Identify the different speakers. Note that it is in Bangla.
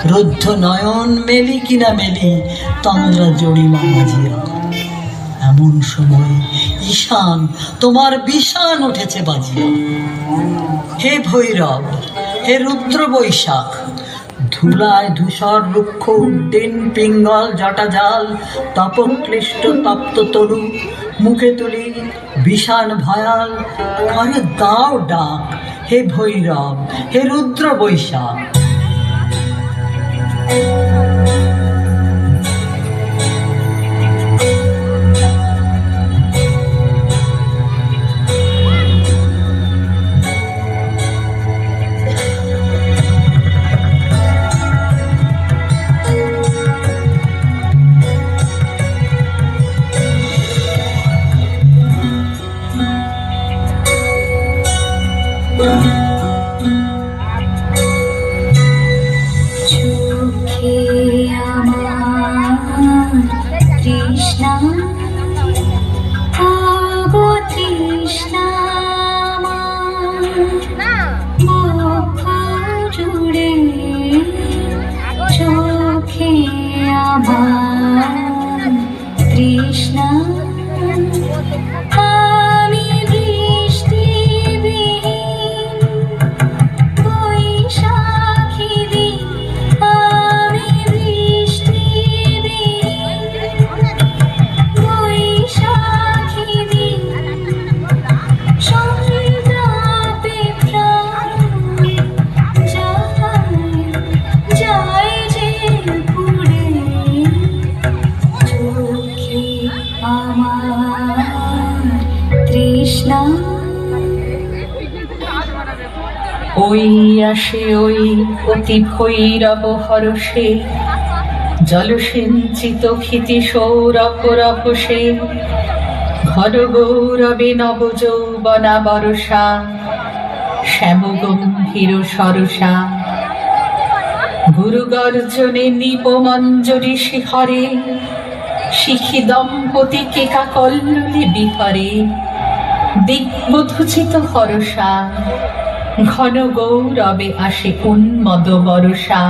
Speaker 1: রুদ্ধ নয়ন মেলি কিনা মেলি তন্দ্রা জড়িমা মাঝিয়া। এমন সময় ঈশান তোমার বিষান উঠেছে বাজিয়া। হে ভৈরব, হে রুদ্র বৈশাখ, ধুলায় ধূসর রুক্ষ উড্ডীন পিঙ্গল জটাজাল তপক্লিষ্ট তপ্ত তরু মুখে তুলি বিষান ভয়াল করে দাও ডাক। হে ভৈরব, হে রুদ্র বৈশাখ।
Speaker 2: চোখে আমার তৃষ্ণা, গো তৃষ্ণা মুখ জুড়ে, চোখে আমার তৃষ্ণা। আমি বৃষ্টি বিহীন বৈশাখী দিন, আমি বৃষ্টি বিহীন বৈশাখী দিন, সন্তাপে প্রাণ যায় যে পুড়ে। চোখে আমার তৃষ্ণা।
Speaker 3: ওই আসে ওই অতি ভৈরব হরষে, জলসিঞ্চিত ক্ষিতি সৌরভ রভসে, ঘন গৌরবে নব যৌবনা বরষা, শ্যাম গম্ভীর সরসা। গুরু গর্জনে নিপমঞ্জরি শিখরে, শিখি দম্পতি কেকা কল্লোলে বিহরে। দিগ্বধূচিত হরসা, ঘন গৌরবে আসে উন্মদ বরষা।